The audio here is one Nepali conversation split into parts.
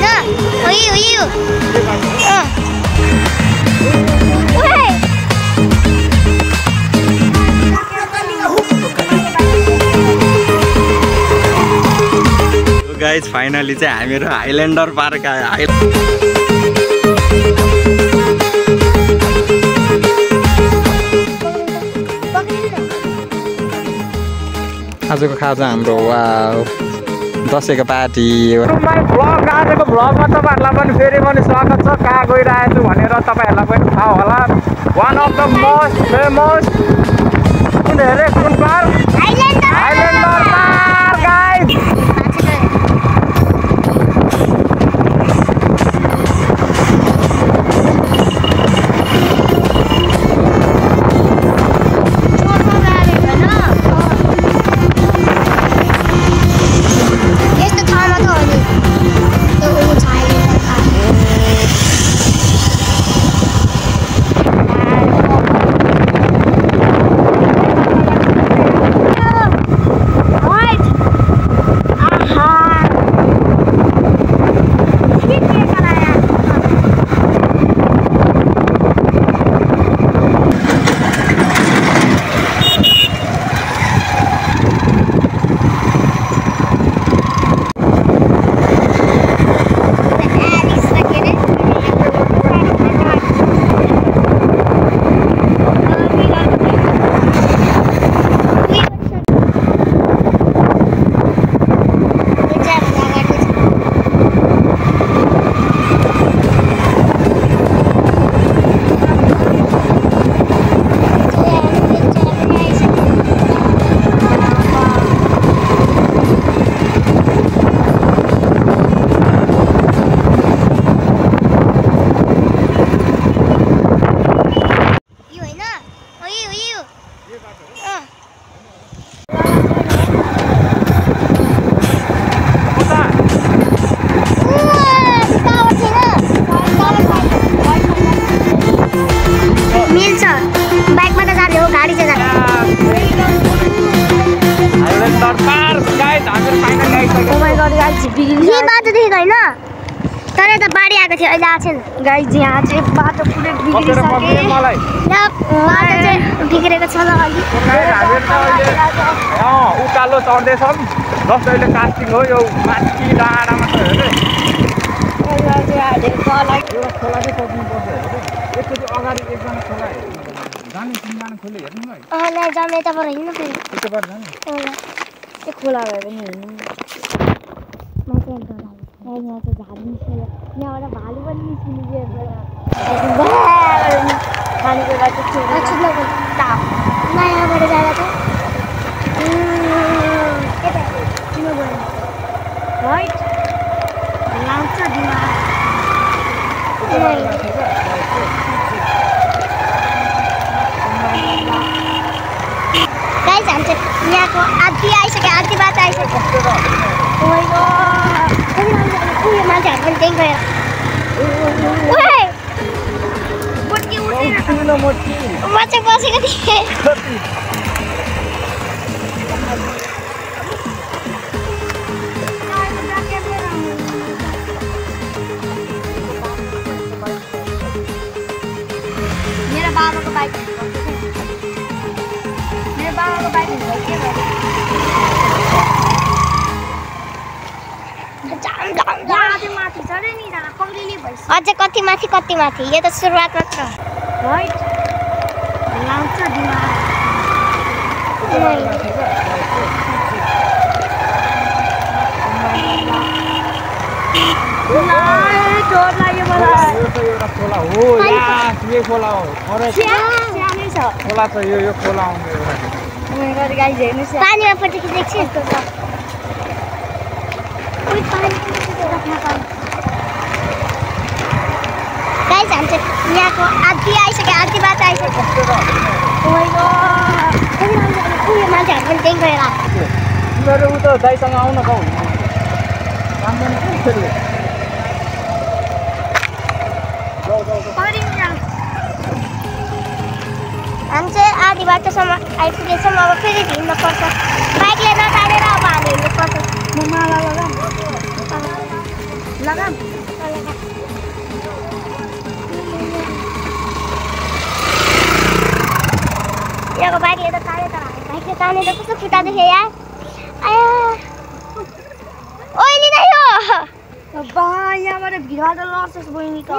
होइन यो गाइज फाइनली चाहिँ हामीहरू हाइल्यान्डर पार्क आयो। आजको खाजा हाम्रो वाउ दसैँको पार्टी। आजको भ्लगमा तपाईँहरूलाई पनि फेरि पनि स्वागत छ। कहाँ गइरहेको छु भनेर तपाईँहरूलाई पनि थाहा होला। One of the most famous कुन अरे कुन पार्क? हाइल्यान्डर park guys. तर यता बाढी आएको थियो, अहिले आएको छैन गाइज। यहाँ चाहिँ बाटो पुरै बिग्रिसक्यो, बाटो चाहिँ बिग्रेको छ ल अलि। उकालो चढ्दैछौँ जस्तो अहिले कास्टिङ हो। यो माथि डाँडामा छ हेर्नु। खोला चाहिँ सक्नुपर्छ एकचोटि अगाडि एकजना खोला जाने तिनजना खोले हेर्नु है। जाने यताबाट हिँड्नु फेरि यताबाट जाने त्यो खोला भए पनि हेर्नु। यहाँ चाहिँ झाडी निस्कियो, यहाँबाट भालु पनि निस्किनु खानेको नयाँबाट जाँदा त राइट लाउँछ दिमाग। गाइस हामी चाहिँ यहाँको आधी आइसक्यो, आधी बाटो आइसक्यो। उयो मान्छेहरू पनि त्यहीँ गएर म चाहिँ बसेको थिएँ। मेरो बाबाको बाइक अझै कति माथि यो त सुरुवात मात्र राइट लाउँछ दिमाग। डर लाग्यो मलाई। पानीमा पटेको देख्छु। गाइस हामी चाहिँ यहाँको आधी आइसक्यो, आधी बाटो आइसक्यो। उयो मान्छेहरू पनि त्यहीँ गएर तिमीहरू उता दाइसँग आउन पाउँ हामी चाहिँ आधी बाटोसम्म आइपुगेछौँ। अब फेरि हिँड्नु पर्छ, बाइकले नताडेर अब हामी हिँड्नु पर्छ। लगाम यहाँको बाइकले त ताने त बाइकले ताने त कस्तो खुट्टा देखे यार आया ओइली नै हो बा यहाँबाट भिडबाट लड्छस् बहिनी त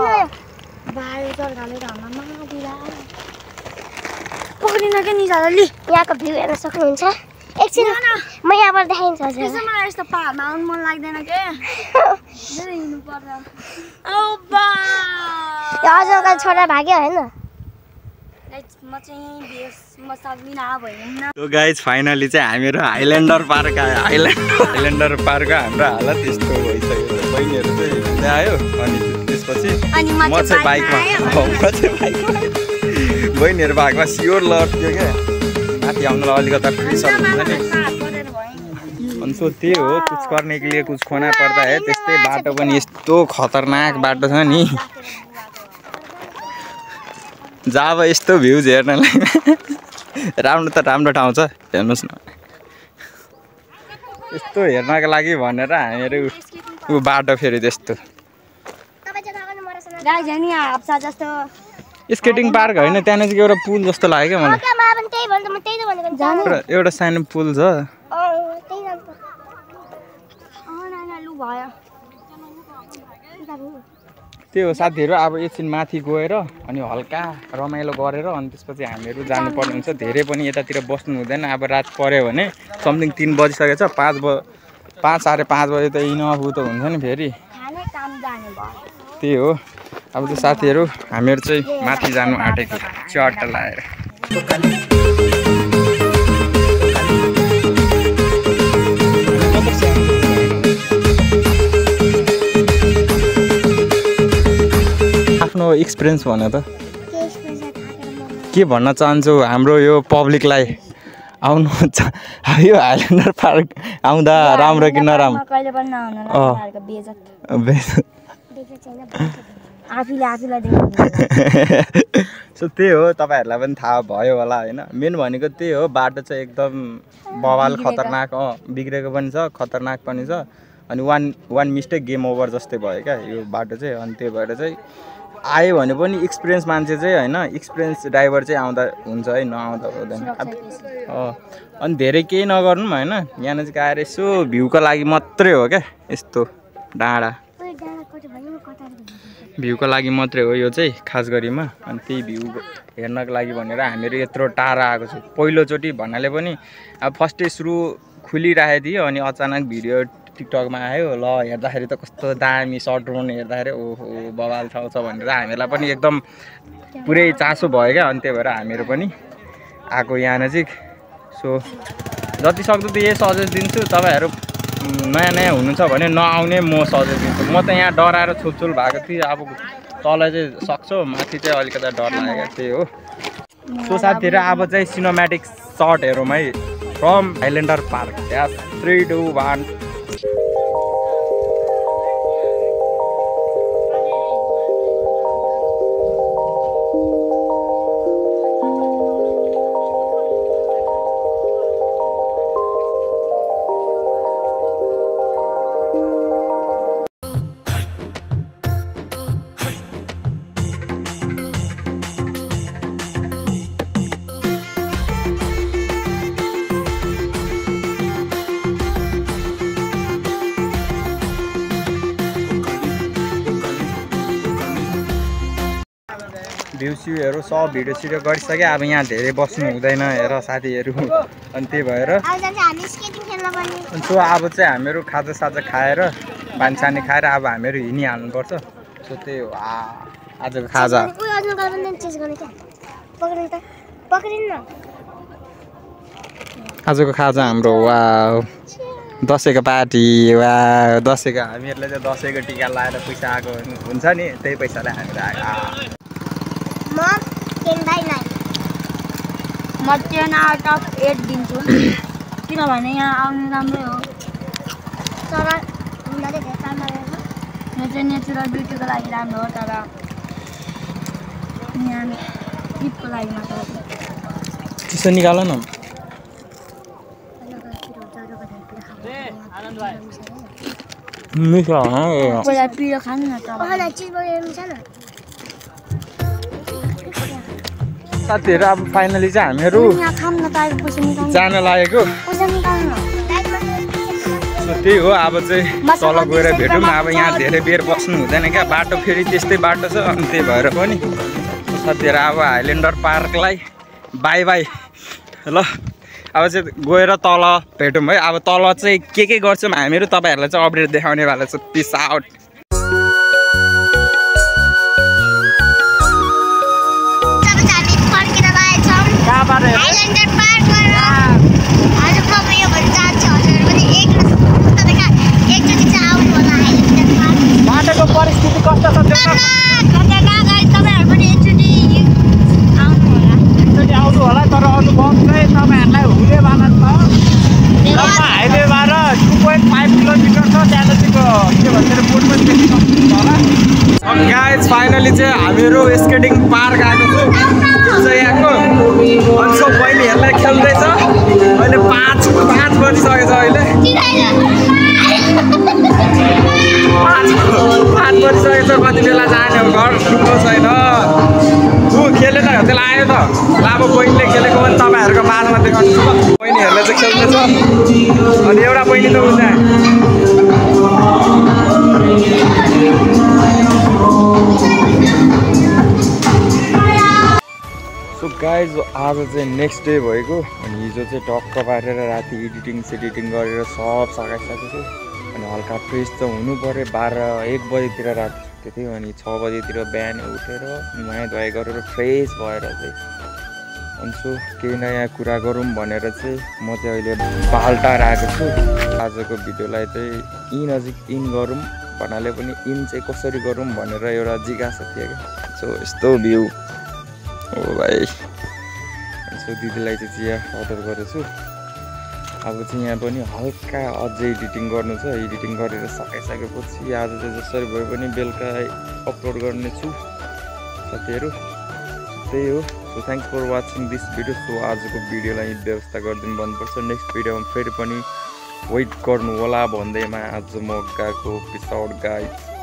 बाहिर चढ्काले त हाम्रा मादिरा पक्रिन के नि जाली यहाँको भ्यू हेर्न सक्नुहुन्छ एकछिन म यहाँबाट देखाइन्छ हजुर त्यसो मलाई यस्तो पाहाडमा आउनु मन लाग्दैन के धेरै हिँड्नु पर्छ औ बा हजुरको छोरा भाग्यो हैन म चाहिँ बेस म सक्दिन भएन सो गाइज फाइनली चाहिँ हामीहरू हाइल्यान्डर पार्क आयो हाइल्यान्डर पार्क हाम्रो हालत यस्तो भइसक्यो बहिनीहरू चाहिँ हिँड्दै आयो अनि त्यसपछि म चाहिँ बाइकमा बहिनीहरू बाइकमा स्योर लड्थ्यो क्या माथि आउनुलाई अलिकता प्रेसर हुन्छ नि अनि सो त्यही हो कुछ गर्ने के लिए कुछ खोना पर्दा है त्यस्तै बाटो पनि यस्तो खतरनाक बाटो छ नि जब यस्तो भ्यूज हेर्नलाई राम्रो त राम्रो ठाउँ छ हेर्नुहोस् न यस्तो हेर्नको लागि भनेर हामीहरू ऊ बाटो फेरि त्यस्तो स्केटिङ पार्क होइन त्यहाँनिर चाहिँ एउटा पुल जस्तो लाग्यो क्या मलाई एउटा सानो पुल छ त्यो हो साथीहरू अब एकछिन माथि गएर अनि हल्का रमाइलो गरेर अनि त्यसपछि हामीहरू जानुपर्ने हुन्छ धेरै पनि यतातिर बस्नु हुँदैन अब रात पऱ्यो भने समथिङ 3 बजिसकेछ 5 साढे 5 बजे त इनफ त हुन्छ नि फेरि त्यही हो अब चाहिँ साथीहरू हामीहरू चाहिँ माथि जानु आँटेको चट्टा लाएर आफ्नो एक्सपिरियन्स भन त के भन्न चाहन्छु हाम्रो यो पब्लिकलाई आउनु यो हाइल्यान्डर पार्क आउँदा राम्रो कि नराम्रो सो त्यही हो तपाईँहरूलाई पनि थाहा भयो होला होइन मेन भनेको त्यही हो बाटो चाहिँ एकदम बवाल खतरनाक बिग्रेको पनि छ खतरनाक पनि छ अनि वान मिस्टेक गेम ओभर जस्तै भयो क्या यो बाटो चाहिँ अनि त्यही भएर चाहिँ आयो भने पनि एक्सपिरियन्स मान्छे चाहिँ होइन एक्सपिरियन्स ड्राइभर चाहिँ आउँदा हुन्छ है नआउँदा हुँदैन अनि धेरै केही नगर्नु होइन यहाँ नजिक आएर यसो भ्यूको लागि मात्रै हो क्या यस्तो डाँडा भ्यूको लागि मात्रै हो यो चाहिँ खास गरिमा अनि त्यही भ्यू हेर्नको लागि भनेर हामीहरू यत्रो टाढा आएको छु पहिलोचोटि भन्नाले पनि अब फर्स्टै सुरु खुलिराखेको थियो अनि अचानक भिडियो टिकटकमा आयो ल हेर्दाखेरि त कस्तो दामी सर्ट ड्रोन हेर्दाखेरि ओहो बवाल ठाउँ छ भनेर हामीहरूलाई पनि एकदम पुरै चासो भयो क्या अनि त्यही भएर हामीहरू पनि आएको यहाँ नजिक सो जति सक्दो त यही सजेस्ट दिन्छु तपाईँहरू नयाँ नयाँ हुनुहुन्छ भने नआउने म सजेस्ट दिन्छु म त यहाँ डराएर छुलछुल भएको थिएँ अब तल चाहिँ सक्छु माथि चाहिँ अलिकति डर लागेको त्यही हो सो साथीहरू अब चाहिँ सिनेम्याटिक सर्ट हेरौँ है फ्रम हाइल्यान्डर पार्क 3 2 1 भ्यूहरू सब भिडियो सिडियो गरिसक्यो अब यहाँ धेरै बस्नु हुँदैन हेर साथीहरू अनि त्यही भएर सो अब चाहिँ हामीहरू खाजासाजा खाएर पानीसानी खाएर अब हामीहरू हिँडिहाल्नुपर्छ सो त्यही हो आजको खाजा आजको खाजा हाम्रो वा दसैँको पार्टी वा दसैँको हामीहरूले चाहिँ दसैँको टिका लगाएर पैसा आएको हुन्छ नि त्यही पैसाले हामीहरू आयो म 10 आउट अफ 8 दिन्छु किनभने यहाँ आउनु राम्रै हो तर यो चाहिँ नेचुरल ब्युटीको लागि राम्रो हो तर यहाँ ट्रिपको लागि मात्र चिसो निकाल न मिठो पहिला पिरो खानु न त चिजबर्गर छ न साथीहरू अब फाइनली चाहिँ हामीहरू यहाँ खाम न त पैसा निकाल्नु जान लागेको पैसा निकाल्नु त्यही हो अब चाहिँ तल गएर भेटौँ अब यहाँ धेरै बेर बस्नु हुँदैन क्या बाटो फेरि त्यस्तै बाटो छ अनि त्यही भएर पनि साथीहरू अब हाइल्यान्डर पार्कलाई बाई बाई ल अब चाहिँ गएर तल भेटौँ है अब तल चाहिँ के गर्छौँ हामीहरू तपाईँहरूलाई चाहिँ अपडेट देखाउने वाला छ पिस आउट बाटोको परिस्थिति कस्तो छ एकचोटि आउनु होला तर अनुभव चाहिँ तपाईँहरूलाई हुनेवाला छ हाइवेबाट 2.5 किलोमिटर छ त्यहाँदेखिको के भन्छ बोर्ड पनि देखि सक्नुहुन्छ होला गाइज फाइनली चाहिँ हामीहरू स्केटिङ पार्क आएको छु यो चाहिँ यहाँको अन्सो बहिनीहरूलाई खेल्दैछ अहिले 5 बजिसकेको छ अहिले 5 बजिसकेको छ कति बेला जाने हो घर ठुलो छैन ऊ खेलेन त्यसलाई आयो त अब बहिनीले खेलेको पनि तपाईँहरूको बादमा देखाउँछु बहिनीहरूले चाहिँ खेल्दैछ अनि एउटा बहिनी त हुन्छ सो गाइज आज चाहिँ नेक्स्ट डे भएको अनि हिजो चाहिँ टक्क पारेर राति एडिटिङ गरेर सब सघाइसकेको छु अनि हल्का फ्रेस त हुनु पऱ्यो 12-1 बजीतिर राति सुतेको थियो अनि 6 बजीतिर बिहान उठेर नुहाइ धुवाइ गरेर फ्रेस भएर चाहिँ अनि सो केही नयाँ कुरा गरौँ भनेर चाहिँ म चाहिँ अहिले बालटार आएको छु आजको भिडियोलाई चाहिँ नजिक इन गरौँ भन्नाले पनि इन चाहिँ कसरी गरौँ भनेर एउटा जिज्ञासा थियो क्या सो यस्तो भ्यू हो भाइ सो दिदीलाई चाहिँ चिया अर्डर गरेछु अब चाहिँ यहाँ पनि हल्का अझै एडिटिङ गर्नु छ एडिटिङ गरेर सकाइसकेपछि आज चाहिँ जसरी भए पनि बेलुका अपलोड गर्ने छु साथीहरू त्यही हो so thanks for watching this video so आजको भिडियोलाई व्यवस्था गरिदिनु भन्नुपर्छ नेक्स्ट भिडियोमा फेरि पनि वेट गर्नु होला भन्दैमा आज म गएको पिस आउट गाइज